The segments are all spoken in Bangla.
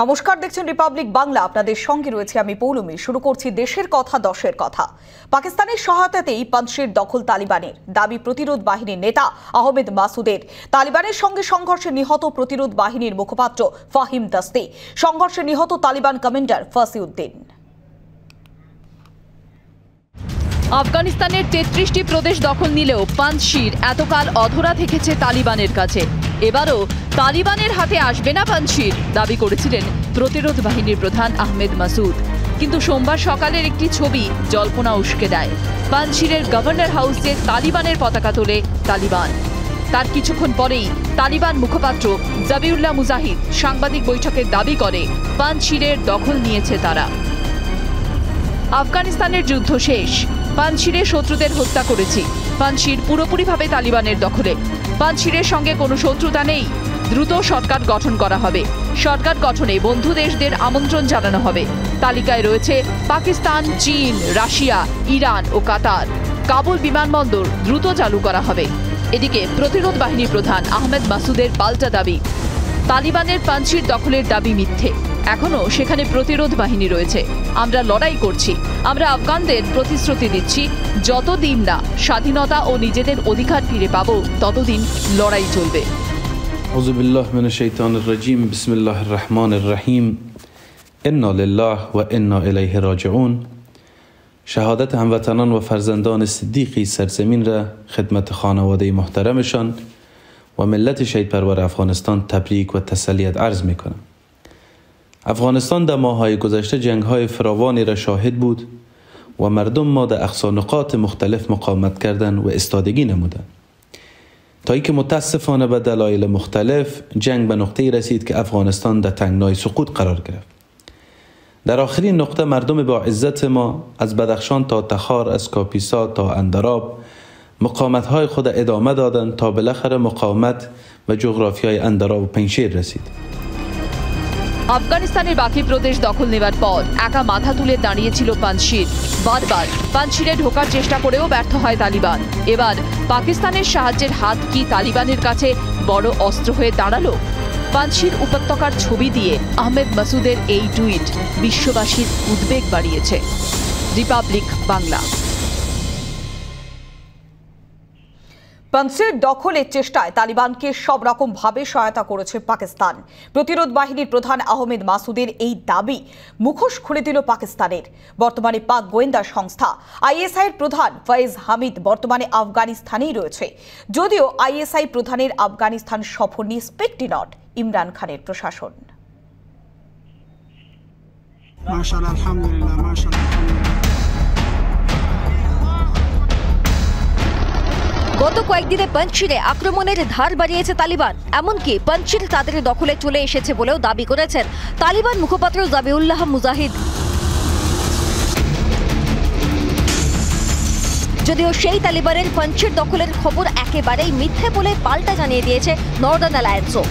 নমস্কার, দেখছেন রিপাবলিক বাংলা। আপনাদের সঙ্গে রয়েছে আমি পৌলমী। শুরু করছি দেশের কথা, দশের কথা। পাকিস্তানের সহায়তাতেই পাঞ্চশির দখল তালিবানের দাবি প্রতিরোধ বাহিনীর নেতা আহমেদ মাসুদের। তালিবানের সঙ্গে সংঘর্ষে নিহত প্রতিরোধ বাহিনীর মুখপাত্র ফাহিম দাস্তি, সংঘর্ষে নিহত তালিবান কমান্ডার ফাসিউদ্দিন। আফগানিস্তানের ৩৩টি প্রদেশ দখল নিলেও পাঞ্চশির এতকাল অধরা থেকেছে তালিবানের কাছে। এবারও তালিবানের হাতে আসবে না পাঞ্চশির, দাবি করেছিলেন প্রতিরোধ বাহিনীর প্রধান আহমেদ মাসুদ। কিন্তু সোমবার সকালের একটি ছবি জল্পনা উস্কে দেয়। পাঞ্চশিরের গভর্নর হাউসে তালিবানের পতাকা তোলে তালিবান। তার কিছুক্ষণ পরেই তালিবান মুখপাত্র জাবিউল্লাহ মুজাহিদ সাংবাদিক বৈঠকের দাবি করে পাঞ্চশিরের দখল নিয়েছে তারা। আফগানিস্তানের যুদ্ধ শেষ, পাঞ্চশিরে শত্রুদের হত্যা করেছি। পাঞ্চশির পুরোপুরিভাবে তালিবানের দখলে। পাঞ্চশিরের সঙ্গে কোনো শত্রুতা নেই। দ্রুত সরকার গঠন করা হবে। সরকার গঠনে বন্ধু দেশদের আমন্ত্রণ জানানো হবে। তালিকায় রয়েছে পাকিস্তান, চীন, রাশিয়া, ইরান ও কাতার। কাবুল বিমানবন্দর দ্রুত চালু করা হবে। এদিকে প্রতিরোধ বাহিনীর প্রধান আহমেদ মাসুদের পাল্টা দাবি, তালিবানের পাঞ্চশির দখলের দাবি মিথ্যে। এখনো সেখানে প্রতিরোধ বাহিনী রয়েছে। আমরা লড়াই করছি। আমরা আফগানদের প্রতিশ্রুতি দিচ্ছি, যতদিন না স্বাধীনতা ও নিজেদের অধিকার ফিরে পাবো ততদিন লড়াই চলবে। আউযু বিল্লাহি মিনাশ শাইতানির রাজীম। বিসমিল্লাহির রহমানির রহিম। ইন্না লিল্লাহি ওয়া ইন্না ইলাইহি রাজিউন। شهادت هموطنان و فرزندان صدیقی سرزمین را خدمت خانواده محترمشان و ملت شهید پرور افغانستان تبریک و تسلیت عرض میکنم. افغانستان در ماه‌های گذشته جنگ‌های فراوانی را شاهد بود و مردم ما در اقصا نقاط مختلف مقاومت کردند و استادگی نمودند، تا اینکه متاسفانه به دلایل مختلف جنگ به نقطه‌ای رسید که افغانستان در تنگنای سقوط قرار گرفت. در آخرین نقطه مردم با عزت ما از بدخشان تا تخار، از کاپیسا تا اندراب مقاومت‌های خود ادامه دادند تا بالاخره مقاومت و جغرافیای اندراب و پنجشیر رسید. আফগানিস্তানের বাকি প্রদেশ দখল নেবার পর একা মাথা তুলে দাঁড়িয়েছিল পাঞ্চশির। বারবার পাঞ্চশিরে ঢোকার চেষ্টা করেও ব্যর্থ হয় তালিবান। এবার পাকিস্তানের সাহায্যের হাত কি তালিবানের কাছে বড় অস্ত্র হয়ে দাঁড়ালো? পাঞ্চশির উপত্যকার ছবি দিয়ে আহমেদ মাসুদের এই টুইট বিশ্ববাসীর উদ্বেগ বাড়িয়েছে। রিপাবলিক বাংলা। পাঞ্চশির দখলের চেষ্টায় তালিবানকে সব রকম ভাবে সহায়তা করেছে পাকিস্তান। প্রতিরোধ বাহিনীর প্রধান আহমেদ মাসুদের এই দাবি মুখোশ খুলে দিল পাকিস্তানের। বর্তমানে পাক গোয়েন্দা সংস্থা আইএসআই-এর প্রধান ফয়েজ হামিদ বর্তমানে আফগানিস্তানেই রয়েছে। যদিও আইএসআই প্রধানের আফগানিস্তান সফর নিয়ে স্পেক্টি নট ইমরান খানের প্রশাসন। মাশাআল্লাহ, আলহামদুলিল্লাহ, মাশাআল্লাহ। গত কয়েকদিনে পাঞ্চশিরে আক্রমণের ধার বাড়িয়েছে তালিবান। এমনকি পাঞ্চশির তাদের দখলে চলে এসেছে বলেও দাবি করেছেন তালিবান মুখপাত্র জাবিউল্লাহ মুজাহিদ। যদিও সেই তালিবানের পাঞ্চশির দখলের খবর একেবারেই মিথ্যে বলে পাল্টা জানিয়ে দিয়েছে নর্দার্ন অ্যালায়েন্সও।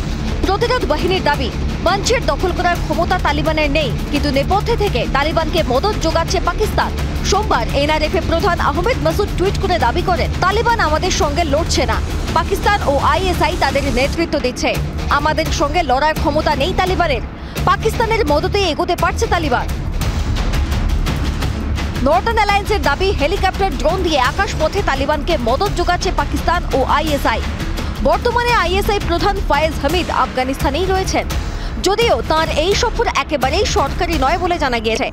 প্রতিরোধ বাহিনীর দাবি, পাঞ্চশির দখল করার ক্ষমতা তালিবানের নেই, কিন্তু নেপথ্যে থেকে তালিবানকে মদত যোগাচ্ছে পাকিস্তান। সোমবার এনআরএফ-এর প্রধান আহমেদ মাসুদ টুইট করে দাবি করেন, তালিবান আমাদের সঙ্গে লড়ছে না, পাকিস্তান ও আইএসআই তাদের নেতৃত্ব দিচ্ছে। আমাদের সঙ্গে লড়ার ক্ষমতা নেই তালিবানের, পাকিস্তানের মদতে এগোতে পারছে তালিবান। নর্দার্ন অ্যালায়েন্সের দাবি, হেলিকপ্টার, ড্রোন দিয়ে আকাশপথে তালিবানকে মদত যোগাচ্ছে পাকিস্তান ও আইএসআই। বর্তমানে আইএসআই প্রধান ফয়েজ হামিদ আফগানিস্তানেই রয়েছেন। যদিও তাঁর এই সফর একেবারেই সরকারি নয় বলে জানা গিয়েছে।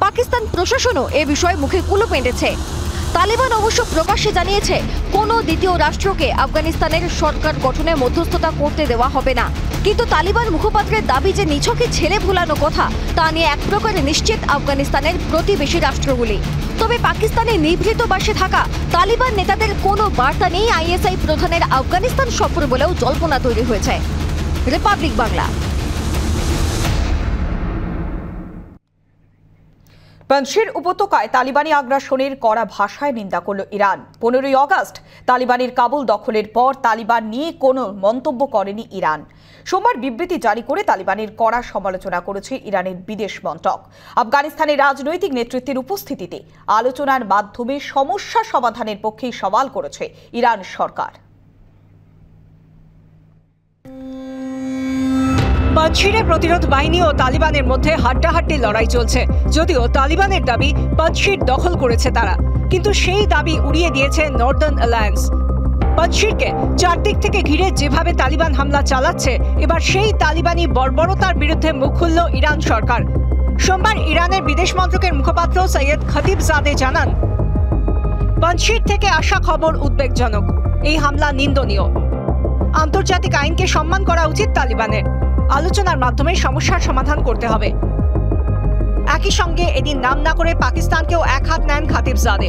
পাকিস্তান প্রশাসনও এ বিষয়ে মুখে কুলুপ এঁটেছে। তালিবান অবশ্য প্রকাশ্যে জানিয়েছে, কোনো দ্বিতীয় রাষ্ট্রকে আফগানিস্তানের সরকার গঠনে মধ্যস্থতা করতে দেওয়া হবে না। কিন্তু তালিবান মুখপাত্রের দাবি যে নিছকে ছেলে ভুলানো কথা, তা নিয়ে এক প্রকার নিশ্চিত আফগানিস্তানের প্রতিবেশী রাষ্ট্রগুলি। তবে পাকিস্তানে নিভৃত বাসে থাকা তালিবান নেতাদের কোনো বার্তা নেই আইএসআই প্রধানের আফগানিস্তান সফর বলেও জল্পনা তৈরি হয়েছে। রিপাবলিক বাংলা। পাঞ্চশির উপত্যকায় তালিবানি আগ্রাসনের কড়া ভাষায় নিন্দা করল ইরান। 15ই আগস্ট তালিবানের কাবুল দখলের পর তালিবান নিয়ে কোনো মন্তব্য করেনি ইরান। সোমবার বিবৃতি জারি করে তালিবানের কড়া সমালোচনা করেছে ইরানের বিদেশ মন্ত্রক। আফগানিস্তানের রাজনৈতিক নেতৃত্বের উপস্থিতিতে আলোচনার মাধ্যমে সমস্যা সমাধানের পক্ষেই সওয়াল করেছে ইরান সরকার। পাঞ্জশিরে প্রতিরোধ বাহিনী ও তালিবানের মধ্যে হাড্ডাহাড্ডি লড়াই চলছে। যদিও তালিবানের দাবি পাঞ্জশির দখল করেছে তারা, কিন্তু সেই দাবি উড়িয়ে দিয়েছে নর্দার্ন অ্যালায়েন্স। পাঞ্জশিরকে চারদিক থেকে ঘিরে যেভাবে তালিবান হামলা চালাচ্ছে, এবার সেই তালিবানি বর্বরতার বিরুদ্ধে মুখ খুলল ইরান সরকার। সোমবার ইরানের বিদেশ মন্ত্রকের মুখপাত্র সৈয়দ খতিবজাদে জানান, পাঞ্জশির থেকে আসা খবর উদ্বেগজনক। এই হামলা নিন্দনীয়। আন্তর্জাতিক আইনকে সম্মান করা উচিত তালিবানের। আলোচনার মাধ্যমে সমস্যার সমাধান করতে হবে। একই সঙ্গে এদিন নাম না করে পাকিস্তানকেও এক হাত নেন খতিবজাদে।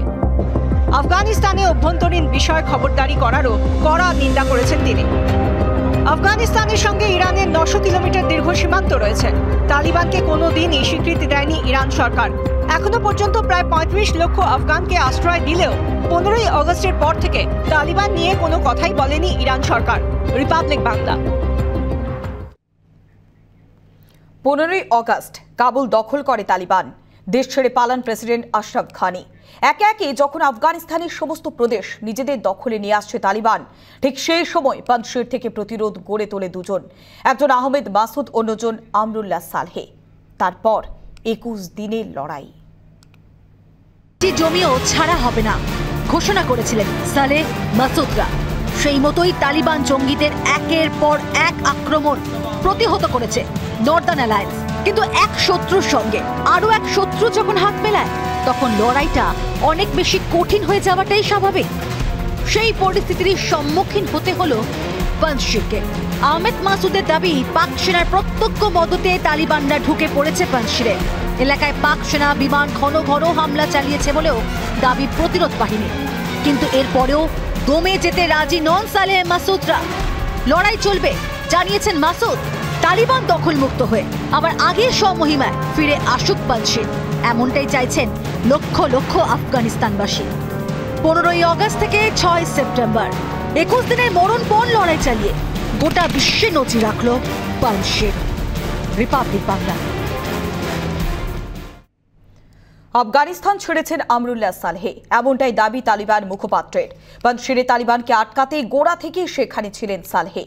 আফগানিস্তানে অভ্যন্তরীণ বিষয় খবরদারি করারও কড়া নিন্দা করেছেন তিনি। আফগানিস্তানের সঙ্গে ইরানের 900 কিলোমিটার দীর্ঘ সীমান্ত রয়েছে। তালিবানকে কোনোদিনই স্বীকৃতি দেয়নি ইরান সরকার। এখনো পর্যন্ত প্রায় 35 লক্ষ আফগানকে আশ্রয় দিলেও 15ই আগস্টের পর থেকে তালিবান নিয়ে কোনো কথাই বলেনি ইরান সরকার। রিপাবলিক বাংলা। 15ই আগস্ট কাবুল দখল করে তালিবান। দেশ ছেড়ে পালান প্রেসিডেন্ট আশরাফ ঘানি। একে একে যখন আফগানিস্তানের সমস্ত প্রদেশ নিজেদের দখলে নিয়ে আসছে তালিবান, ঠিক সেই সময় পাঞ্জশির থেকে প্রতিরোধ গড়ে তোলে দুজন, একজন আহমেদ মাসুদ, অন্যজন আমরুল্লাহ সালেহ। তারপর 21 দিনের লড়াই। জমিও ছাড়া হবে না ঘোষণা করেছিলেন সালেহ মাসুদরা। সেই মতোই তালিবান জঙ্গিদের একের পর এক আক্রমণ প্রতিহত করেছে নর্দার্ন অ্যালায়েন্স। কিন্তু এক শত্রুর সঙ্গে আরো এক শত্রু যখন হাত মেলায়, তখন লড়াইটা অনেক বেশি কঠিন হয়ে যাওয়াটাই স্বাভাবিক। সেই পরিস্থিতির সম্মুখীন হতে হলো পাঞ্জশিরকে। আহমেদ মাসুদের দাবি, পাক সেনার প্রত্যক্ষ মদতে তালিবানরা ঢুকে পড়েছে পাঞ্জশিরে। এলাকায় পাক সেনা বিমান ঘন ঘন হামলা চালিয়েছে বলেও দাবি প্রতিরোধ বাহিনী। কিন্তু এরপরেও দমে যেতে রাজি নন সালেহ মাসুদরা। লড়াই চলবে জানিয়েছেন মাসুদ। তালিবান দখলমুক্ত হয়ে আবার আগের স্বমহিমায় ফিরে আসুক পাঞ্জশির, এমনটাই চাইছেন লক্ষ লক্ষ আফগানিস্তানবাসী। 15ই আগস্ট থেকে 6 সেপ্টেম্বর 21 দিনের মরণপণ লড়াই চালিয়ে গোটা বিশ্বে নজির রাখল পাঞ্জশির। রিপাবলিক বাংলা। আফগানিস্তান ছেড়েছেন আমরুল্লাহ সালেহ, এমনটাই দাবি তালিবান মুখপাত্রের। পাঞ্জশিরে তালিবানকে আটকাতে গোড়া থেকেই সেখানে ছিলেন সালেহ।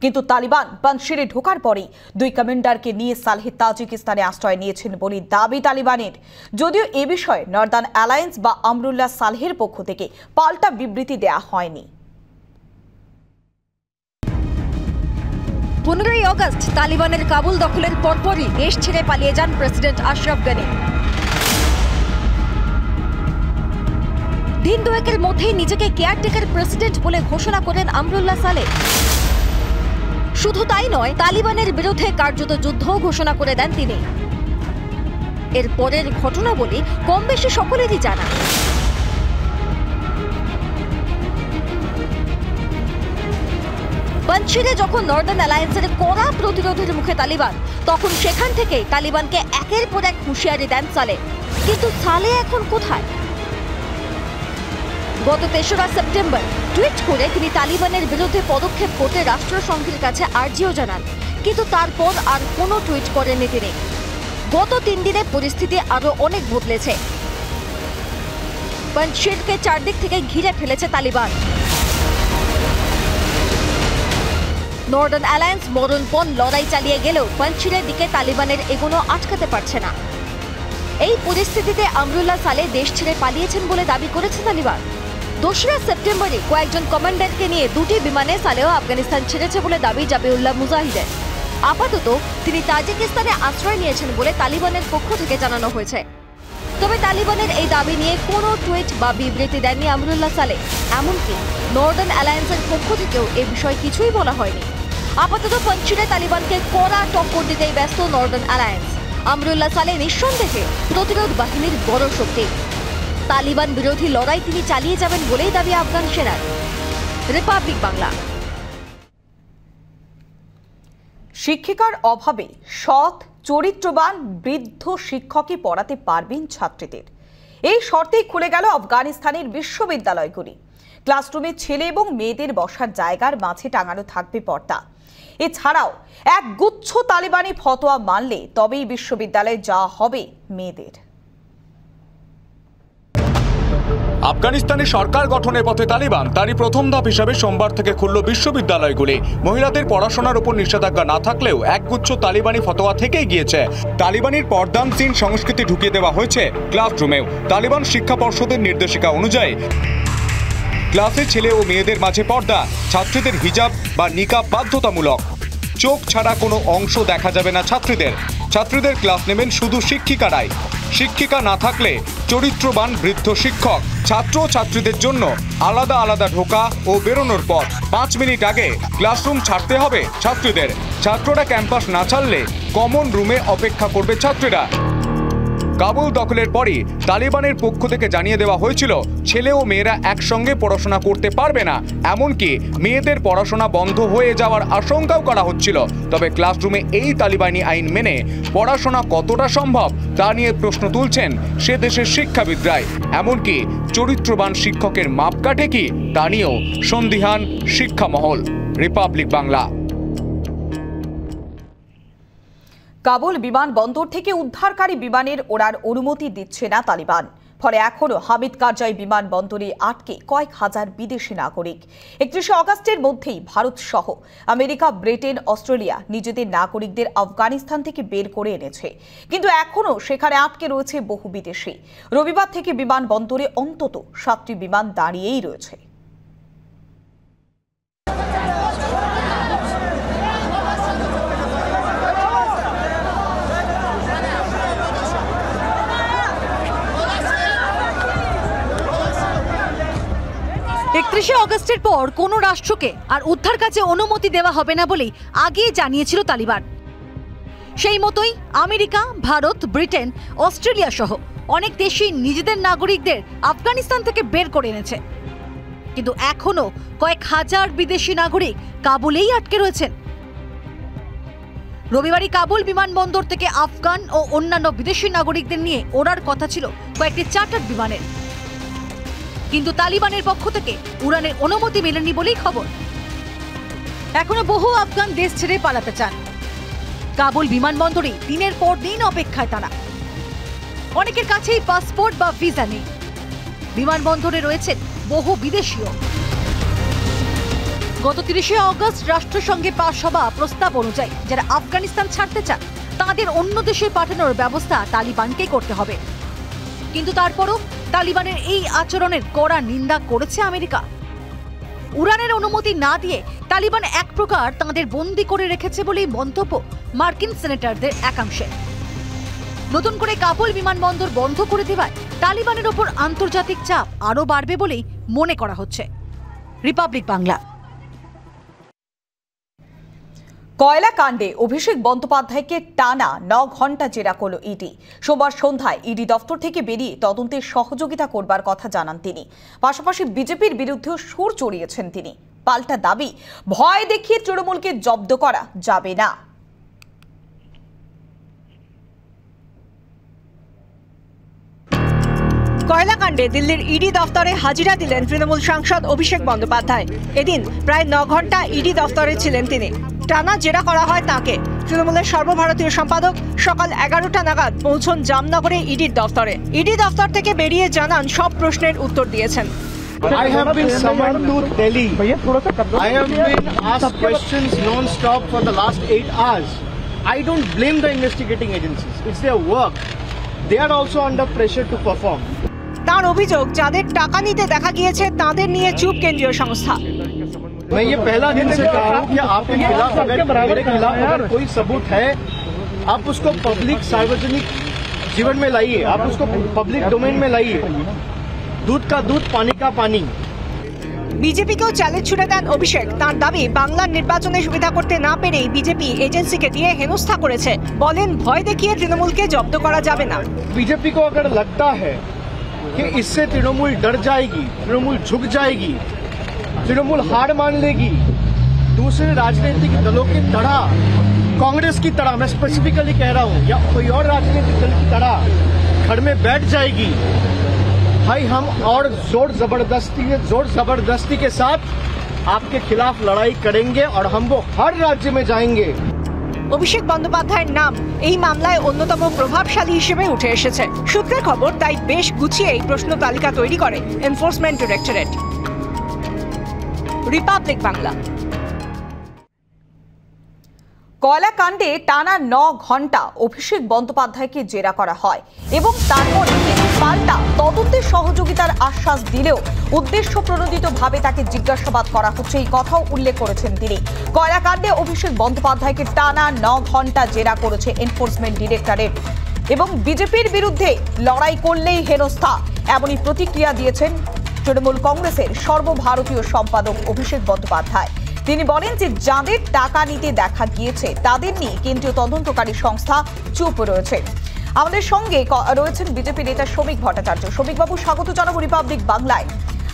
কিন্তু তালিবান পাঞ্জশিরে ঢোকার পরেই 2 কমান্ডারকে নিয়ে সালেহ তাজিকিস্তানে আশ্রয় নিয়েছেন বলে দাবি তালিবানের। যদিও এ বিষয়ে নর্দার্ন অ্যালায়েন্স বা আমরুল্লাহ সালেহের পক্ষ থেকে পাল্টা বিবৃতি দেয়া হয়নি। 15ই আগস্ট তালিবানের কাবুল দখলের পরপরই দেশ ছেড়ে পালিয়ে যান প্রেসিডেন্ট আশরাফ গানি। দিন দুয়েকের মধ্যেই নিজেকে কেয়ারটেকার প্রেসিডেন্ট বলে ঘোষণা করেন আমরুল্লাহ সালেহ। শুধু তাই নয়, তালিবানের বিরুদ্ধে কার্যত যুদ্ধও ঘোষণা করে দেন তিনি। এর পরের ঘটনাবলী কম বেশি সকলেরই জানা। পাঞ্জশিরে যখন নর্দার্ন অ্যালায়েন্সের কড়া প্রতিরোধের মুখে তালিবান, তখন সেখান থেকেই তালিবানকে একের পর এক হুঁশিয়ারি দেন সালেহ। কিন্তু সালেহ এখন কোথায়? গত 3রা সেপ্টেম্বর টুইট করে তিনি তালিবানের বিরুদ্ধে পদক্ষেপ করতে রাষ্ট্রসংঘের কাছে আর্জিও জানান, কিন্তু তারপর আর কোনো টুইট করেননি তিনি। গত 3 দিনে পরিস্থিতি আরো অনেক বদলেছে। পাঞ্জশিরকে চারদিক থেকে ঘিরে ফেলেছে তালিবান। নর্দার্ন অ্যালায়েন্স মরণপণ লড়াই চালিয়ে গেলেও পাঞ্জশিরের দিকে তালিবানের এগোনো আটকাতে পারছে না। এই পরিস্থিতিতে আমরুল্লাহ সালেহ দেশ ছেড়ে পালিয়েছেন বলে দাবি করেছে তালিবান। 2রা সেপ্টেম্বরে কয়েকজন কমান্ডারকে নিয়ে 2টি বিমানে সালেহ আফগানিস্তান ছেড়েছে বলে দাবি জাবিউল্লাহ মুজাহিদের। আপাতত তিনি তাজিকিস্তানে আশ্রয় নিয়েছেন বলে তালিবানের পক্ষ থেকে জানানো হয়েছে। তবে তালিবানের এই দাবি নিয়ে কোনো টুইট বা বিবৃতি দেননি আমরুল্লাহ সালেহ। এমনকি নর্দার্ন অ্যালায়েন্সের পক্ষ থেকেও এ বিষয়ে কিছুই বলা হয়নি। আপাতত পাঞ্জশিরে তালিবানকে কড়া টক্কর দিতেই ব্যস্ত নর্দার্ন অ্যালায়েন্স। আমরুল্লাহ সালেহ নিঃসন্দেহে প্রতিরোধ বাহিনীর বড় শক্তি। তালিবান বিরোধী লড়াই তিনি চালিয়ে যাবেন বলেই দাবি আফগান সেনার। রিপাবলিক বাংলা। শিক্ষিকার অভাবে সৎ চরিত্রবান বৃদ্ধ শিক্ষকই পড়াতে পারবেন ছাত্রীদের, এই শর্তেই খুলে গেল আফগানিস্তানের বিশ্ববিদ্যালয়গুলি। ক্লাসরুমে ছেলে এবং মেয়েদের বসার জায়গার মাঝে টাঙানো থাকবে পর্দা। এছাড়াও এক গুচ্ছ তালিবানি ফতোয়া মানলে তবেই বিশ্ববিদ্যালয়ে যাওয়া হবে মেয়েদের। আফগানিস্তানে সরকার গঠনের পথে তালিবান, তারই প্রথম ধাপ হিসাবে সোমবার থেকে খুলল বিশ্ববিদ্যালয়গুলি। মহিলাদের পড়াশোনার উপর নিষেধাজ্ঞা না থাকলেও একগুচ্ছ তালিবানি ফতোয়া থেকেই গিয়েছে। তালিবানের পর্দানসীন সংস্কৃতি ঢুকিয়ে দেওয়া হয়েছে ক্লাসরুমেও। তালিবান শিক্ষা পর্ষদের নির্দেশিকা অনুযায়ী ক্লাসে ছেলে ও মেয়েদের মাঝে পর্দা, ছাত্রীদের হিজাব বা নিকাব বাধ্যতামূলক। চোখ ছাড়া কোনো অংশ দেখা যাবে না ছাত্রীদের ক্লাস নেবেন শুধু শিক্ষিকারাই। শিক্ষিকা না থাকলে চরিত্রবান বৃদ্ধ শিক্ষক। ছাত্র ছাত্রীদের জন্য আলাদা আলাদা ঢোকা ও বেরোনোর পথ। 5 মিনিট আগে ক্লাসরুম ছাড়তে হবে ছাত্রীদের। ছাত্ররা ক্যাম্পাস না ছাড়লে কমন রুমে অপেক্ষা করবে ছাত্রীরা। কাবুল দখলের পরই তালিবানের পক্ষ থেকে জানিয়ে দেওয়া হয়েছিল ছেলে ও মেয়েরা একসঙ্গে পড়াশোনা করতে পারবে না, এমনকি মেয়েদের পড়াশোনা বন্ধ হয়ে যাওয়ার আশঙ্কাও করা হচ্ছিল। তবে ক্লাসরুমে এই তালিবানি আইন মেনে পড়াশোনা কতটা সম্ভব তা নিয়ে প্রশ্ন তুলছেন সে দেশের শিক্ষাবিদরাই। এমনকি চরিত্রবান শিক্ষকের মাপকাঠি কি তা নিয়েও সন্দিহান শিক্ষা মহল। রিপাবলিক বাংলা। কাবুল বিমানবন্দর থেকে উদ্ধারকারী বিমানের ওড়ার অনুমতি দিচ্ছে না তালিবান। ফলে এখনও হামিদ কারজাই বিমানবন্দরে আটকে কয়েক হাজার বিদেশি নাগরিক। 31শে অগাস্টের মধ্যেই ভারত সহ আমেরিকা, ব্রিটেন, অস্ট্রেলিয়া নিজেদের নাগরিকদের আফগানিস্তান থেকে বের করে এনেছে, কিন্তু এখনও সেখানে আটকে রয়েছে বহু বিদেশি। রবিবার থেকে বিমানবন্দরে অন্তত 7টি বিমান দাঁড়িয়েই রয়েছে। একত্রিশে অগস্টের পর কোনো রাষ্ট্রকে আর উদ্ধার কাজে অনুমতি দেওয়া হবে না বলেই আগেই জানিয়েছিল তালিবান। সেই মতোই আমেরিকা, ভারত, ব্রিটেন, অস্ট্রেলিয়া সহ অনেক দেশই নিজেদের নাগরিকদের আফগানিস্তান থেকে বের করে এনেছে, কিন্তু এখনো কয়েক হাজার বিদেশি নাগরিক কাবুলেই আটকে রয়েছেন। রবিবারই কাবুল বিমানবন্দর থেকে আফগান ও অন্যান্য বিদেশি নাগরিকদের নিয়ে ওড়ার কথা ছিল কয়েকটি চার্টার্ড বিমানের, কিন্তু তালিবানের পক্ষ থেকে উড়ানের অনুমতি মেলেনি বলেই খবর। এখনো বহু আফগান দেশ ছেড়ে পালাতে চান। কাবুল বিমানবন্দরে দিনের পর দিন অপেক্ষায় তারা। অনেকের কাছেই পাসপোর্ট বা ভিসা নেই। বিমানবন্দরে রয়েছেন বহু বিদেশিও। গত 30শে অগস্ট রাষ্ট্রসংঘে পাশ হওয়া প্রস্তাব অনুযায়ী যারা আফগানিস্তান ছাড়তে চান তাদের অন্য দেশে পাঠানোর ব্যবস্থা তালিবানকেই করতে হবে, কিন্তু তারপরও তালিবানের এই আচরণের কড়া নিন্দা করেছে আমেরিকা। উড়ানের অনুমতি না দিয়ে তালিবান এক প্রকার তাঁদের বন্দী করে রেখেছে বলেই মন্তব্য মার্কিন সেনেটরদের একাংশে। নতুন করে কাবুল বিমানবন্দর বন্ধ করে দেওয়ায় তালিবানের ওপর আন্তর্জাতিক চাপ আরও বাড়বে বলেই মনে করা হচ্ছে। রিপাবলিক বাংলা। কয়লা কাণ্ডে অভিষেক বন্দ্যোপাধ্যায়কে টানা 9 ঘণ্টা জেরা করল ইডি। সোমবার সন্ধ্যায় ইডি দফতর থেকে বেরিয়ে তদন্তের সহযোগিতা করবার কথা জানান তিনি। পাশাপাশি বিজেপির বিরুদ্ধেও সুর চড়িয়েছেন তিনি। পাল্টা দাবি, ভয় দেখিয়ে তৃণমূলকে জব্দ করা যাবে না। কয়লা কাণ্ডে দিল্লির ইডি দফতরে হাজিরা দিলেন তৃণমূল সাংসদ অভিষেক বন্দ্যোপাধ্যায়। এদিন প্রায় 9 ঘণ্টা ইডি দফতরে ছিলেন তিনি। টানা জেরা করা হয় তাঁকে। তৃণমূলের সর্বভারতীয় সম্পাদক সকাল 11টা নাগাদ পৌঁছন জামনগরে ইডির দফতরে। ইডি দফতর থেকে বেরিয়ে জানান সব প্রশ্নের উত্তর দিয়েছেন। I have been summoned to Delhi. I have been asked questions non-stop for the last 8 hours. I don't blame the investigating agencies. It's their work. They are also under pressure to perform. তার অভিযোগ, যাদের টাকা নিতে দেখা গিয়েছে তাদের নিয়ে চুপ কেন্দ্রীয় সংস্থা। मैं ये पहला दिन से कह रहा हूँ कि आपके खिलाफ मेरे खिलाफ अगर कोई सबूत है, आप उसको पब्लिक सार्वजनिक जीवन में लाइए, आप उसको पब्लिक डोमेन में लाइए। दूध का दूध, पानी का पानी। বিজেপিকেও চ্যালেঞ্জ ছুড়ে দেন অভিষেক। তার দাবি, বাংলার নির্বাচনে সুবিধা করতে না পেরেই বিজেপি এজেন্সিকে দিয়ে হেনস্থা করেছে। বলেন, ভয় দেখিয়ে তৃণমূলকে জব্দ করা যাবে না। बीजेपी को अगर लगता है कि इससे तृणमूल डर जाएगी, तृणमूल झुक जाएगी, तृणमूल हार मान लेगी, दूसरे राजनीतिक दलों की तरह, कांग्रेस की तरह, मैं स्पेसिफिकली कह रहा हूं, या कोई और राजनीतिक दल की तरह घर में बैठ जाएगी, भाई हम और जोर जबरदस्ती के साथ आपके खिलाफ लड़ाई करेंगे और हम वो हर राज्य में जाएंगे। অভিষেক বন্দ্যোপাধ্যায়ের নাম এই মামলায় অন্যতম প্রভাবশালী হিসেবে উঠে এসেছে। সূত্রের খবর, তাই বেশ গুছিয়ে এই প্রশ্ন তালিকা তৈরি করে এনফোর্সমেন্ট ডিরেক্টরেট। রিপাবলিক বাংলা। কয়লা কাণ্ডে টানা 9 ঘন্টা অভিষেক বন্দ্যোপাধ্যায়কে জেরা করা হয় এবং তারপর তিনি পাল্টা তদন্তের সহযোগিতার আশ্বাস দিলেও উদ্দেশ্য প্রণোদিতভাবে তাকে জিজ্ঞাসাবাদ করা হচ্ছে, এই কথাও উল্লেখ করেছেন তিনি। কয়লা কাণ্ডে অভিষেক বন্দ্যোপাধ্যায়কে টানা 9 ঘন্টা জেরা করেছে এনফোর্সমেন্ট ডিরেক্টরেট এবং বিজেপির বিরুদ্ধে লড়াই করলেই হেনস্থা, এমনই প্রতিক্রিয়া দিয়েছেন তৃণমূল কংগ্রেসের সর্বভারতীয় সম্পাদক অভিষেক বন্দ্যোপাধ্যায়। তিনি বলেন যে যাদের টাকা নিতে দেখা গিয়েছে তাদের নিয়ে কেন্দ্রীয় তদন্তকারী সংস্থা চুপ রয়েছে। আমাদের সঙ্গে রয়েছেন বিজেপি নেতা শ্রমিক ভট্টাচার্য। শ্রমিকবাবু, স্বাগত জানাবো রিপাবলিক বাংলায়।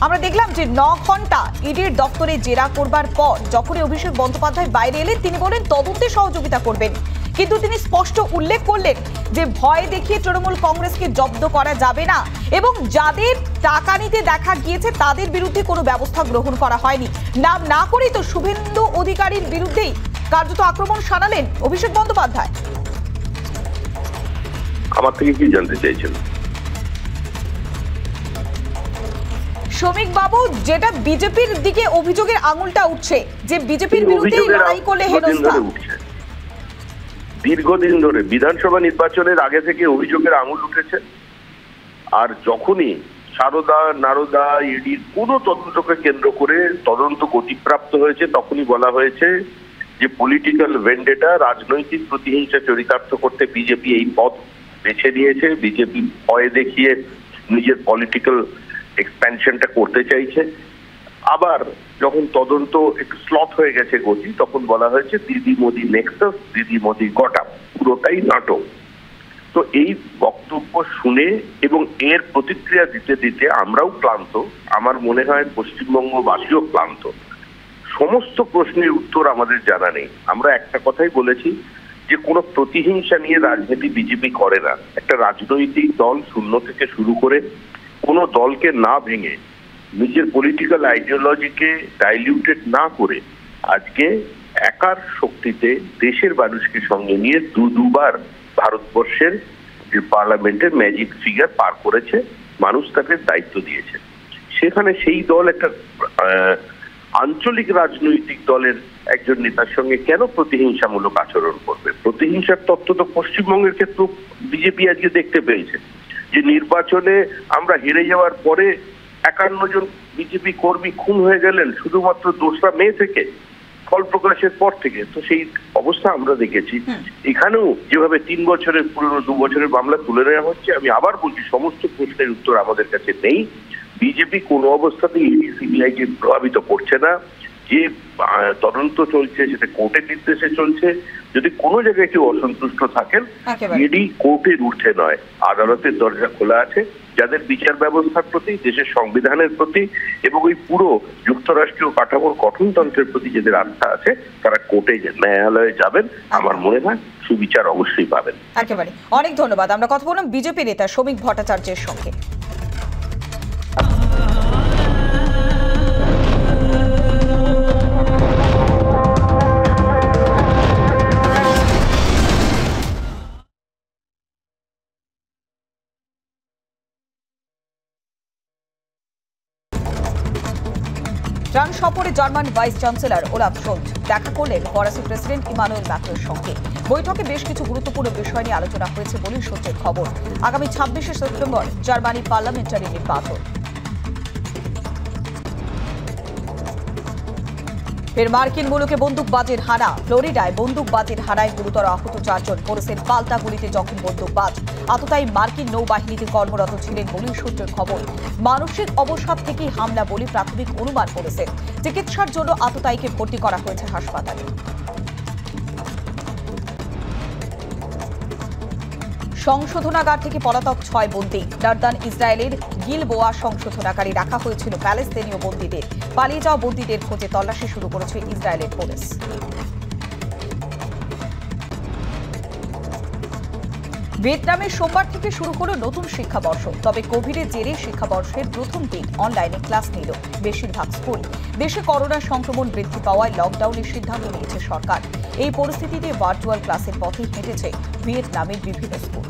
আমরা দেখলাম যে 9 ঘন্টা ইডির দপ্তরে জেরা করবার পর যখনই অভিষেক বন্দ্যোপাধ্যায় বাইরে এলেন তিনি বলেন তদন্তে সহযোগিতা করবেন, কিন্তু তিনি স্পষ্ট উল্লেখ করলেন যে ভয় দেখিয়ে তৃণমূল কংগ্রেসকে জব্দ করা যাবে না এবং যাদের টাকা নিতে দেখা গিয়েছে তাদের বিরুদ্ধে কোনো ব্যবস্থা গ্রহণ করা হয়নি। নাম না করেই তো শুভেন্দু অধিকারীর বিরুদ্ধেই কার্যত আক্রমণ শানালেন অভিষেক বন্দ্যোপাধ্যায়। আমার থেকে কি জানতে চাইছেন শ্রমিক বাবু? যেটা বিজেপির দিকে অভিযোগের আঙুলটা উঠছে যে বিজেপির বিরুদ্ধে লড়াই করলে হেনস্থা। দীর্ঘদিন ধরে বিধানসভা নির্বাচনের আগে থেকে অভিযোগের আঙুল উঠেছে, আর যখনই সারদা নারদা ইডির কোনো তদন্তকে কেন্দ্র করে তদন্ত গতিপ্রাপ্ত হয়েছে তখনই বলা হয়েছে যে পলিটিক্যাল ভেন্ডেটা, রাজনৈতিক প্রতিহিংসা চরিতার্থ করতে বিজেপি এই পথ বেছে নিয়েছে। বিজেপি ভয় দেখিয়ে নিজের পলিটিক্যাল এক্সপ্যানশনটা করতে চাইছে। আবার যখন তদন্ত একটু স্লথ হয়ে গেছে গতি, তখন বলা হয়েছে দিদি মোদি নেক্সাস, দিদি মোদি গটা, পুরোটাই নাটক। তো এই বক্তব্য শুনে এবং এর প্রতিক্রিয়া দিতে দিতে আমরাও ক্লান্ত, আমার মনে হয় পশ্চিমবঙ্গবাসীও ক্লান্ত। সমস্ত প্রশ্নের উত্তর আমাদের জানা নেই। আমরা একটা কথাই বলেছি যে কোনো প্রতিহিংসা নিয়ে রাজনীতি বিজেপি করে না। একটা রাজনৈতিক দল শূন্য থেকে শুরু করে কোনো দলকে না ভেঙে নিজের পলিটিক্যাল আইডিওলজিকে ডাইলিউটেড না করে আজকে একার শক্তিতে দেশের মানুষকে সঙ্গে নিয়ে দুবার ভারতবর্ষের যে পার্লামেন্টের ম্যাজিক ফিগার পার করেছে, মানুষ তাকে দায়িত্ব দিয়েছে। সেখানে সেই দল একটা আঞ্চলিক রাজনৈতিক দলের একজন নেতার সঙ্গে কেন প্রতিহিংসামূলক আচরণ করবে? প্রতিহিংসার তত্ত্ব তো পশ্চিমবঙ্গের ক্ষেত্রে বিজেপি আজকে দেখতে পেয়েছে যে নির্বাচনে আমরা হেরে যাওয়ার পরে 51 জন বিজেপি কর্মী খুন হয়ে গেলেন শুধুমাত্র 2রা মে থেকে, ফল প্রকাশের পর থেকে। তো সেই অবস্থা আমরা দেখেছি। এখানেও যেভাবে 3 বছরের পুরনো 2 বছরের মামলা তুলে নেওয়া হচ্ছে, আমি আবার বলছি সমস্ত প্রশ্নের উত্তর আমাদের কাছে নেই। বিজেপি কোনো অবস্থাতেই ইডি সিবিআই কে প্রভাবিত করছে না। যে তদন্ত চলছে সেটা কোর্টের নির্দেশে চলছে। যদি কোনো জায়গায় কেউ অসন্তুষ্ট থাকেন, ইডি কোর্টের ঊর্ধ্বে নয়, আদালতের দরজা খোলা আছে। যাদের বিচার ব্যবস্থার প্রতি, দেশের সংবিধানের প্রতি এবং ওই পুরো যুক্তরাষ্ট্রীয় কাঠামোর গঠনতন্ত্রের প্রতি যাদের আস্থা আছে, তারা কোর্টে ন্যায়ালয়ে যাবেন। আমার মনে হয় সুবিচার অবশ্যই পাবেন। একেবারে অনেক ধন্যবাদ। আমরা কথা বললাম বিজেপি নেতা শ্রমিক ভট্টাচার্যের সঙ্গে। ফ্রান্স সফরে German vice chancellor Olaf Scholz দেখা করলেন ফরাসি প্রেসিডেন্ট ইমানুয়েল ম্যাক্রোর সঙ্গে। বৈঠকে বেশ কিছু গুরুত্বপূর্ণ বিষয় নিয়ে আলোচনা হয়েছে বলে সূত্রের খবর। আগামী 26শে সেপ্টেম্বর জার্মানি পার্লামেন্টারি নির্বাচন। ফের মার্কিন মুলুকে বন্দুকবাজের হানা। ফ্লোরিডায় বন্দুকবাজের হানায় গুরুতর আহত 4 জন, পড়েছেন পাল্টা গুলিতে জখম বন্দুকবাজ। আততায়ী মার্কিন নৌবাহিনীতে কর্মরত ছিলেন বলে সূত্রের খবর। মানসিক অবসাদ থেকেই হামলা বলে প্রাথমিক অনুমান করেছে। চিকিৎসার জন্য আততায়ীকে ভর্তি করা হয়েছে হাসপাতালে। সংশোধনাগার থেকে পলাতক 6 বন্দী। জর্দান ইসরায়েলের গিলবোয়া সংশোধনাগারে রাখা হয়েছিল প্যালেস্তিনীয় বন্দীদের। পালিয়ে যাওয়া বন্দীদের খোঁজে তল্লাশি শুরু করেছে ইসরায়েলের পুলিশ। ভিয়েতনামে সোমবার থেকে শুরু হলো নতুন শিক্ষাবর্ষ। তবে কোভিডের জেরে শিক্ষাবর্ষের প্রথম দিন অনলাইনে ক্লাস নিল বেশিরভাগ স্কুল। দেশে করোনা সংক্রমণ বৃদ্ধি পাওয়ায় লকডাউনের সিদ্ধান্ত নিয়েছে সরকার। এই পরিস্থিতিতে ভার্চুয়াল ক্লাসের পথে হেঁটেছে ভিয়েতনামের বিভিন্ন স্কুল।